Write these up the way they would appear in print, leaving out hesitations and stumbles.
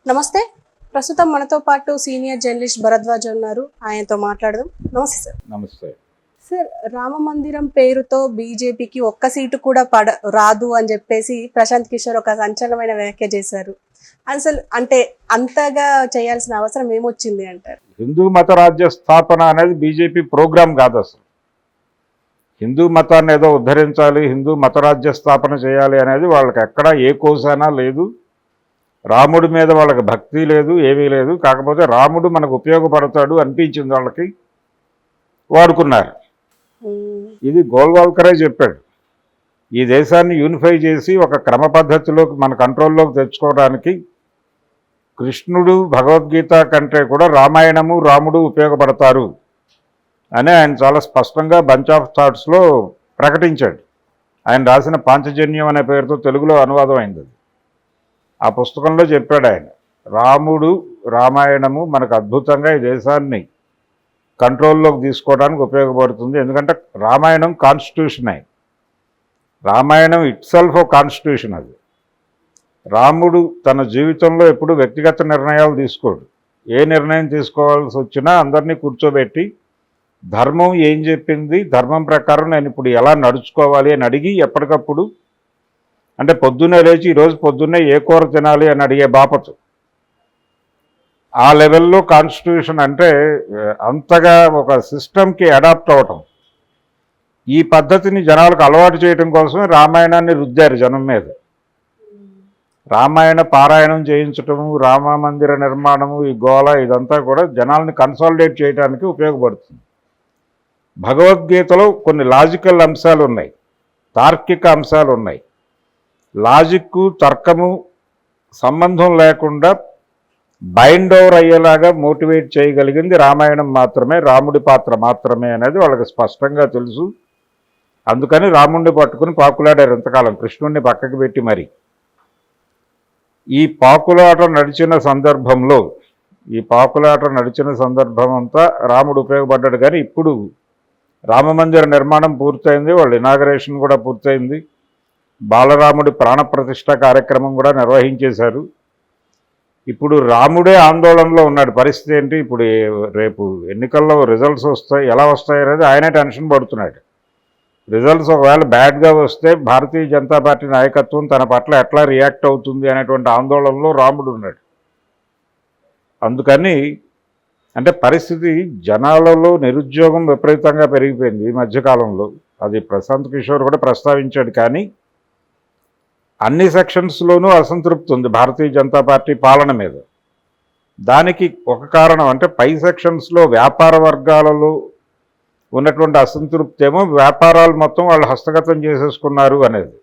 నమస్తే. ప్రస్తుతం మనతో పాటు సీనియర్ జర్నలిస్ట్ భరద్వాజ్ ఉన్నారు. ఆయనతో మాట్లాడదాం. నమస్తే సార్. నమస్తే సార్, రామ మందిరం పేరుతో బీజేపీకి ఒక్క సీటు కూడా రాదు అని చెప్పేసి ప్రశాంత్ కిషోర్ ఒక సంచలనమైన వ్యాఖ్య చేశారు. అసలు అంటే అంతగా చేయాల్సిన అవసరం ఏమొచ్చింది అంటారు? హిందూ మత రాజ్య స్థాపన అనేది బీజేపీ ప్రోగ్రాం కాదు. అసలు హిందూ మతాన్ని ఏదో ఉద్ధరించాలి, హిందూ మత రాజ్య స్థాపన చేయాలి అనేది వాళ్ళకి ఎక్కడా ఏ కోసానా లేదు. రాముడి మీద వాళ్ళకి భక్తి లేదు, ఏమీ లేదు. కాకపోతే రాముడు మనకు ఉపయోగపడతాడు అనిపించింది వాళ్ళకి, వాడుకున్నారు. ఇది గోల్వాల్కరే చెప్పాడు. ఈ దేశాన్ని యూనిఫై చేసి ఒక క్రమ పద్ధతిలోకి మన కంట్రోల్లోకి తెచ్చుకోవడానికి కృష్ణుడు భగవద్గీత కంటే కూడా రామాయణము రాముడు ఉపయోగపడతారు అని ఆయన చాలా స్పష్టంగా బంచ్ ఆఫ్ థాట్స్లో ప్రకటించాడు. ఆయన రాసిన పాంచజన్యం అనే పేరుతో తెలుగులో అనువాదం అయింది. ఆ పుస్తకంలో చెప్పాడు ఆయన, రాముడు రామాయణము మనకు అద్భుతంగా ఈ దేశాన్ని కంట్రోల్లోకి తీసుకోవడానికి ఉపయోగపడుతుంది. ఎందుకంటే రామాయణం కాన్స్టిట్యూషన్ అయింది. Ramayanam itself a constitution. అది రాముడు తన జీవితంలో ఎప్పుడు వ్యక్తిగత నిర్ణయాలు తీసుకోడు. ఏ నిర్ణయం తీసుకోవాల్సి వచ్చినా అందరినీ కూర్చోబెట్టి ధర్మం ఏం చెప్పింది, ధర్మం ప్రకారం నేను ఇప్పుడు ఎలా నడుచుకోవాలి అని అడిగి ఎప్పటికప్పుడు, అంటే పొద్దున్నే లేచి ఈరోజు పొద్దున్నే ఏ కూర తినాలి అని అడిగే బాపతు. ఆ లెవెల్లో కాన్స్టిట్యూషన్ అంటే అంతగా ఒక సిస్టమ్కి అడాప్ట్ అవ్వటం. ఈ పద్ధతిని జనాలకు అలవాటు చేయడం కోసమే రామాయణాన్ని రుద్దారు జనం మీద. రామాయణ పారాయణం చేయించటము, రామ మందిర నిర్మాణము, ఈ గోళ ఇదంతా కూడా జనాల్ని కన్సాలిడేట్ చేయడానికి ఉపయోగపడుతుంది. భగవద్గీతలో కొన్ని లాజికల్ అంశాలు ఉన్నాయి, తార్కిక అంశాలు ఉన్నాయి. లాజిక్కు తర్కము సంబంధం లేకుండా బైండ్ ఓవర్ అయ్యేలాగా మోటివేట్ చేయగలిగింది రామాయణం మాత్రమే, రాముడి పాత్ర మాత్రమే అనేది వాళ్ళకి స్పష్టంగా తెలుసు. అందుకని రాముడిని పట్టుకుని పాకులాడారు ఇంతకాలం, కృష్ణుడిని పక్కకి పెట్టి. మరి ఈ పాకులాట నడిచిన సందర్భం అంతా రాముడు ఉపయోగపడ్డాడు. కానీ ఇప్పుడు రామమందిర నిర్మాణం పూర్తయింది, వాళ్ళు ఇనాగరేషన్ కూడా పూర్తయింది. బాలరాముడి ప్రాణప్రతిష్ఠ కార్యక్రమం కూడా నిర్వహించేశారు. ఇప్పుడు రాముడే ఆందోళనలో ఉన్నాడు. పరిస్థితి ఏంటి ఇప్పుడు, రేపు ఎన్నికల్లో రిజల్ట్స్ వస్తాయి, ఎలా వస్తాయి అనేది ఆయనే టెన్షన్ పడుతున్నాడు. రిజల్ట్స్ ఒకవేళ బ్యాడ్గా వస్తే భారతీయ జనతా పార్టీ నాయకత్వం తన పట్ల ఎట్లా రియాక్ట్ అవుతుంది అనేటువంటి ఆందోళనలో రాముడు ఉన్నాడు. అందుకని అంటే పరిస్థితి, జనాలలో నిరుద్యోగం విపరీతంగా పెరిగిపోయింది ఈ మధ్యకాలంలో. అది ప్రశాంత్ కిషోర్ కూడా ప్రస్తావించాడు. కానీ అన్ని సెక్షన్స్లోనూ అసంతృప్తి ఉంది భారతీయ జనతా పార్టీ పాలన మీద. దానికి ఒక కారణం అంటే పై సెక్షన్స్లో వ్యాపార వర్గాలలో ఉన్నటువంటి అసంతృప్తి ఏమో వ్యాపారాలు మొత్తం వాళ్ళు హస్తగతం చేసేసుకున్నారు అనేది.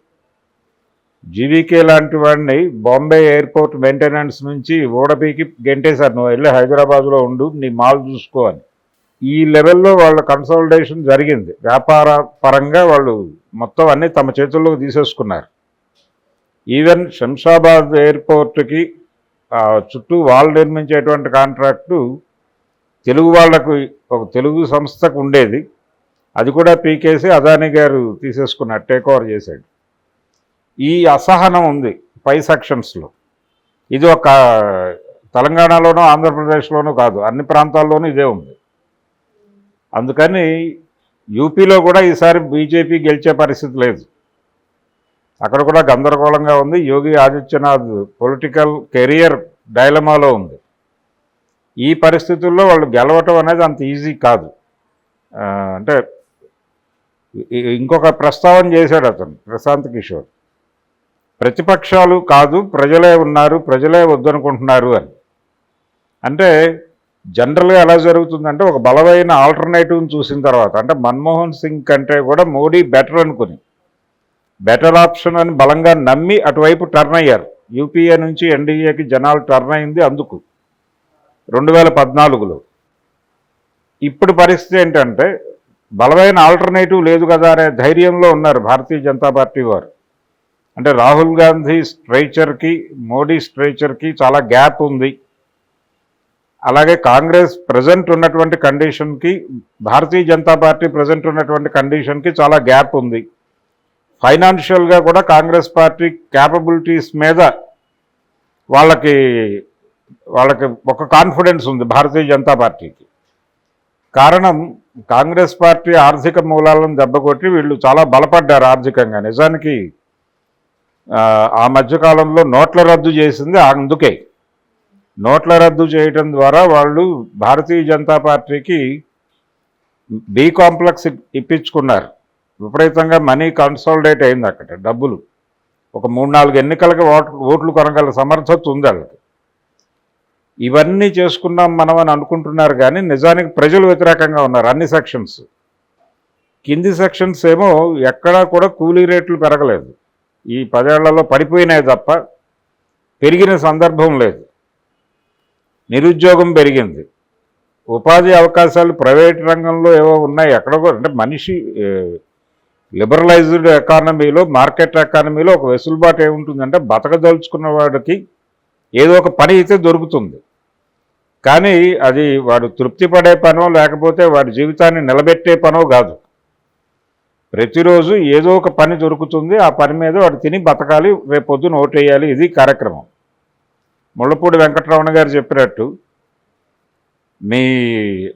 జీవీకే లాంటి వాడిని బాంబే ఎయిర్పోర్ట్ మెయింటెనెన్స్ నుంచి ఓడపీకి గెంటేశారు, నువ్వు వెళ్ళి హైదరాబాద్లో ఉండు, నీ మాల్ చూసుకో అని. ఈ లెవెల్లో వాళ్ళ కన్సాలిడేషన్ జరిగింది. వ్యాపార పరంగా వాళ్ళు మొత్తం అన్నీ తమ చేతుల్లోకి తీసేసుకున్నారు. ఈవెన్ శంషాబాద్ ఎయిర్పోర్ట్కి చుట్టూ వాళ్ళు నిర్మించేటువంటి కాంట్రాక్టు తెలుగు వాళ్లకు ఒక తెలుగు సంస్థకు ఉండేది, అది కూడా పీకేసి అదానీ గారు తీసేసుకున్నారు, టేక్ ఓవర్ చేశాడు. ఈ అసహనం ఉంది పై సెక్షన్స్లో. ఇది ఒక తెలంగాణలోనూ ఆంధ్రప్రదేశ్లోనూ కాదు, అన్ని ప్రాంతాల్లోనూ ఇదే ఉంది. అందుకని యూపీలో కూడా ఈసారి బీజేపీ గెలిచే పరిస్థితి లేదు. అక్కడ కూడా గందరగోళంగా ఉంది. యోగి ఆదిత్యనాథ్ పొలిటికల్ కెరియర్ డైలమాలో ఉంది. ఈ పరిస్థితుల్లో వాళ్ళు గెలవటం అనేది అంత ఈజీ కాదు. అంటే ఇంకొక ప్రస్తావన చేశాడు అతను, ప్రశాంత్ కిషోర్, ప్రతిపక్షాలు కాదు ప్రజలే ఉన్నారు, ప్రజలే వద్దనుకుంటున్నారు అని. అంటే జనరల్గా ఎలా జరుగుతుందంటే ఒక బలమైన ఆల్టర్నేటివ్ని చూసిన తర్వాత, అంటే మన్మోహన్ సింగ్ కంటే కూడా మోడీ బెటర్ అనుకుని, బెటర్ ఆప్షన్ అని బలంగా నమ్మి అటువైపు టర్న్ అయ్యారు. యూపీఏ నుంచి ఎన్డీఏకి జనాలు టర్న్ అయింది అందుకు 2014లో. ఇప్పుడు పరిస్థితి ఏంటంటే బలమైన ఆల్టర్నేటివ్ లేదు కదా అనే ధైర్యంలో ఉన్నారు భారతీయ జనతా పార్టీ వారు. అంటే రాహుల్ గాంధీ స్ట్రైచర్కి మోడీ స్ట్రైచర్కి చాలా గ్యాప్ ఉంది. అలాగే కాంగ్రెస్ ప్రజెంట్ ఉన్నటువంటి కండిషన్కి, భారతీయ జనతా పార్టీ ప్రజెంట్ ఉన్నటువంటి కండిషన్కి చాలా గ్యాప్ ఉంది. ఫైనాన్షియల్గా కూడా కాంగ్రెస్ పార్టీ క్యాపబిలిటీస్ మీద వాళ్ళకి వాళ్ళకి ఒక కాన్ఫిడెన్స్ ఉంది భారతీయ జనతా పార్టీకి. కారణం కాంగ్రెస్ పార్టీ ఆర్థిక మూలాలను దెబ్బకొట్టి వీళ్ళు చాలా బలపడ్డారు ఆర్థికంగా. నిజానికి ఆ మధ్యకాలంలో నోట్ల రద్దు చేసింది అందుకే. నోట్ల రద్దు చేయటం ద్వారా వాళ్ళు భారతీయ జనతా పార్టీకి బి కాంప్లెక్స్ ఇప్పించుకున్నారు. విపరీతంగా మనీ కన్సాలిడేట్ అయింది అక్కడ, డబ్బులు. ఒక 3-4 ఎన్నికలకి ఓట్లు కొనగల సమర్థత ఉంది వాళ్ళకి. ఇవన్నీ చేసుకున్నాం మనం అని అనుకుంటున్నారు, కానీ నిజానికి ప్రజలు వ్యతిరేకంగా ఉన్నారు అన్ని సెక్షన్స్. కింది సెక్షన్స్ ఏమో ఎక్కడా కూడా కూలీ రేట్లు పెరగలేదు. ఈ 10 ఏళ్లలో పడిపోయినాయి తప్ప పెరిగిన సందర్భం లేదు. నిరుద్యోగం పెరిగింది. ఉపాధి అవకాశాలు ప్రైవేట్ రంగంలో ఏవో ఉన్నాయి ఎక్కడో. అంటే మనిషి లిబరలైజ్డ్ ఎకానమీలో, మార్కెట్ ఎకానమీలో ఒక వెసులుబాటు ఏముంటుందంటే బతకదలుచుకున్న వాడికి ఏదో ఒక పని అయితే దొరుకుతుంది. కానీ అది వాడు తృప్తి పడే పనో లేకపోతే వాడి జీవితాన్ని నిలబెట్టే పనో కాదు. ప్రతిరోజు ఏదో ఒక పని దొరుకుతుంది, ఆ పని మీద వాడు తిని బతకాలి, రేపొద్దున ఓటేయాలి. ఇది కార్యక్రమం. ముళ్ళపూడి వెంకటరమణ గారు చెప్పినట్టు మీ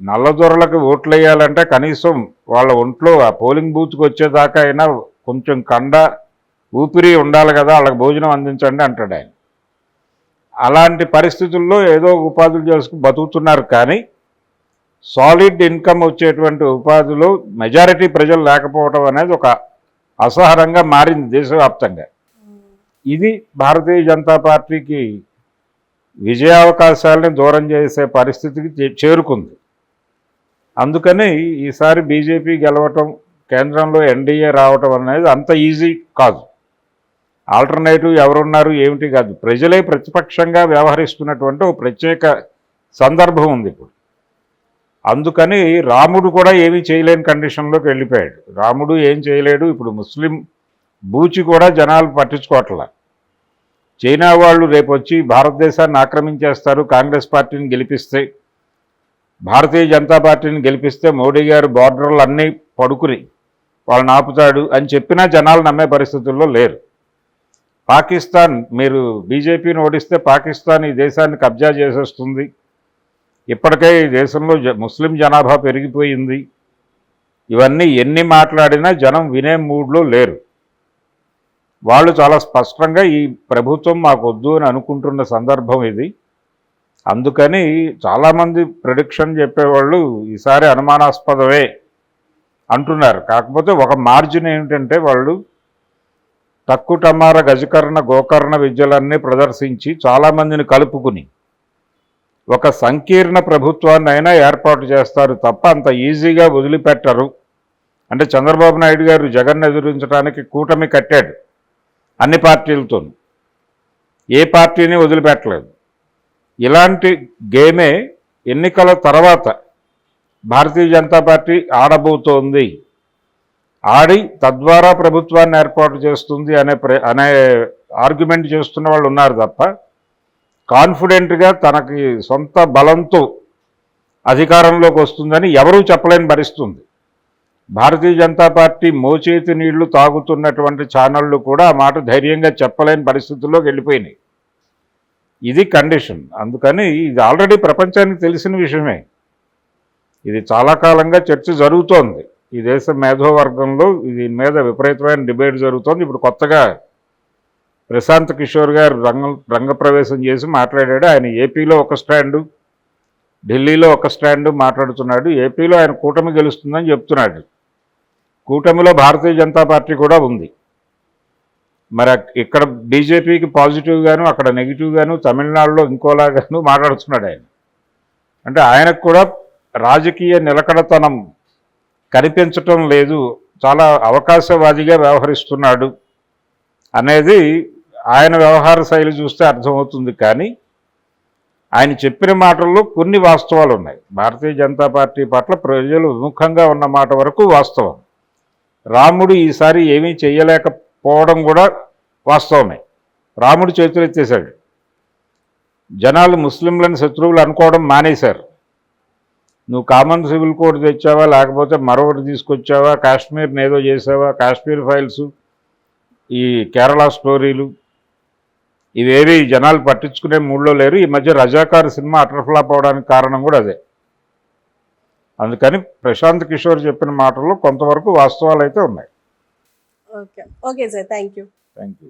నల్లదొరలకు ఓట్లు వేయాలంటే కనీసం వాళ్ళ ఒంట్లో ఆ పోలింగ్ బూత్కి వచ్చేదాకా అయినా కొంచెం ఊపిరి ఉండాలి కదా, వాళ్ళకి భోజనం అందించండి అంటాడు ఆయన. అలాంటి పరిస్థితుల్లో ఏదో ఉపాధులు చేసుకుని బతుకుతున్నారు. కానీ సాలిడ్ ఇన్కమ్ వచ్చేటువంటి ఉపాధిలో మెజారిటీ ప్రజలు లేకపోవడం అనేది ఒక అసహనంగా మారింది దేశవ్యాప్తంగా. ఇది భారతీయ జనతా పార్టీకి విజయావకాశాలని దూరం చేసే పరిస్థితికి చేరుకుంది. అందుకని ఈసారి బీజేపీ గెలవటం, కేంద్రంలో ఎన్డీఏ రావటం అనేది అంత ఈజీ కాదు. ఆల్టర్నేటివ్ ఎవరున్నారు ఏమిటి కాదు, ప్రజలే ప్రతిపక్షంగా వ్యవహరిస్తున్నటువంటి ఒక ప్రత్యేక సందర్భం ఉంది ఇప్పుడు. అందుకని రాముడు కూడా ఏమీ చేయలేని కండిషన్లోకి వెళ్ళిపోయాడు. రాముడు ఏం చేయలేడు. ఇప్పుడు ముస్లిం బూచి కూడా జనాలు పట్టించుకోవట్లా. చైనా వాళ్ళు రేపు వచ్చి భారతదేశాన్ని ఆక్రమించేస్తారు, కాంగ్రెస్ పార్టీని గెలిపిస్తే, భారతీయ జనతా పార్టీని గెలిపిస్తే మోడీ గారు బార్డర్లు అన్నీ పడుకుని వాళ్ళని ఆపుతాడు అని చెప్పినా జనాలు నమ్మే పరిస్థితుల్లో లేరు. పాకిస్తాన్, మీరు బీజేపీని ఓడిస్తే పాకిస్తాన్ ఈ దేశాన్ని కబ్జా చేసేస్తుంది, ఇప్పటికే ఈ దేశంలో ముస్లిం జనాభా పెరిగిపోయింది, ఇవన్నీ ఎన్ని మాట్లాడినా జనం వినే మూడ్లో లేరు. వాళ్ళు చాలా స్పష్టంగా ఈ ప్రభుత్వం మాకు వద్దు అని అనుకుంటున్న సందర్భం ఇది. అందుకని చాలామంది ప్రెడిక్షన్ చెప్పేవాళ్ళు ఈసారి అనుమానాస్పదమే అంటున్నారు. కాకపోతే ఒక మార్జిన్ ఏమిటంటే వాళ్ళు తక్కుటమార గజకర్ణ గోకర్ణ విద్యలన్నీ ప్రదర్శించి చాలామందిని కలుపుకుని ఒక సంకీర్ణ ప్రభుత్వాన్ని అయినా ఏర్పాటు చేస్తారు తప్ప అంత ఈజీగా వదిలిపెట్టరు. అంటే చంద్రబాబు నాయుడు గారు జగన్ ఎదురించడానికి కూటమి కట్టాడు అన్ని పార్టీలతో, ఏ పార్టీని వదిలిపెట్టలేదు. ఇలాంటి గేమే ఎన్నికల తర్వాత భారతీయ జనతా పార్టీ ఆడబోతోంది. ఆడి తద్వారా ప్రభుత్వాన్ని ఏర్పాటు చేస్తుంది అనే ఆర్గ్యుమెంట్ చేస్తున్న వాళ్ళు ఉన్నారు తప్ప కాన్ఫిడెంట్గా తనకి సొంత బలంతో అధికారంలోకి వస్తుందని ఎవరూ చెప్పలేని పరిస్థితుంది. భారతీయ జనతా పార్టీ మోచేతి నీళ్లు తాగుతున్నటువంటి ఛానళ్ళు కూడా ఆ మాట ధైర్యంగా చెప్పలేని పరిస్థితుల్లోకి వెళ్ళిపోయినాయి. ఇది కండిషన్. అందుకని ఇది ఆల్రెడీ ప్రపంచానికి తెలిసిన విషయమే. ఇది చాలా కాలంగా చర్చ జరుగుతోంది ఈ దేశ మేధోవర్గంలో. దీని మీద విపరీతమైన డిబేట్ జరుగుతోంది. ఇప్పుడు కొత్తగా ప్రశాంత్ కిషోర్ గారు రంగప్రవేశం చేసి మాట్లాడాడు. ఆయన ఏపీలో ఒక స్టాండు, ఢిల్లీలో ఒక స్టాండు మాట్లాడుతున్నాడు. ఏపీలో ఆయన కూటమి గెలుస్తుందని చెప్తున్నాడు. కూటమిలో భారతీయ జనతా పార్టీ కూడా ఉంది. మరి ఇక్కడ బీజేపీకి పాజిటివ్గాను అక్కడ నెగిటివ్గాను, తమిళనాడులో ఇంకోలాగాను మాట్లాడుతున్నాడు ఆయన. అంటే ఆయనకు కూడా రాజకీయ నిలకడతనం కనిపించటం లేదు, చాలా అవకాశవాదిగా వ్యవహరిస్తున్నాడు అనేది ఆయన వ్యవహార శైలి చూస్తే అర్థమవుతుంది. కానీ ఆయన చెప్పిన మాటల్లో కొన్ని వాస్తవాలు ఉన్నాయి. భారతీయ జనతా పార్టీ పట్ల ప్రజలు విముఖంగా ఉన్న మాట వరకు వాస్తవం. రాముడు ఈసారి ఏమీ చేయలేకపోవడం కూడా వాస్తవమే. రాముడు చేతులు ఎత్తేశాడు. జనాలు ముస్లింలను శత్రువులు అనుకోవడం మానేశారు. నువ్వు కామన్ సివిల్ కోడ్ తెచ్చావా, లేకపోతే మరొకటి తీసుకొచ్చావా, కాశ్మీర్ని ఏదో చేసావా, కాశ్మీర్ ఫైల్స్, ఈ కేరళ స్టోరీలు, ఇవేవి జనాలు పట్టించుకునే మూడ్లో లేరు. ఈ మధ్య రజాకార్ సినిమా అటర్ ఫ్లాప్ అవడానికి కారణం కూడా అదే. అందుకని ప్రశాంత్ కిషోర్ చెప్పిన మాటల్లో కొంతవరకు వాస్తవాలు అయితే ఉన్నాయి. Okay okay sir, thank you. Thank you.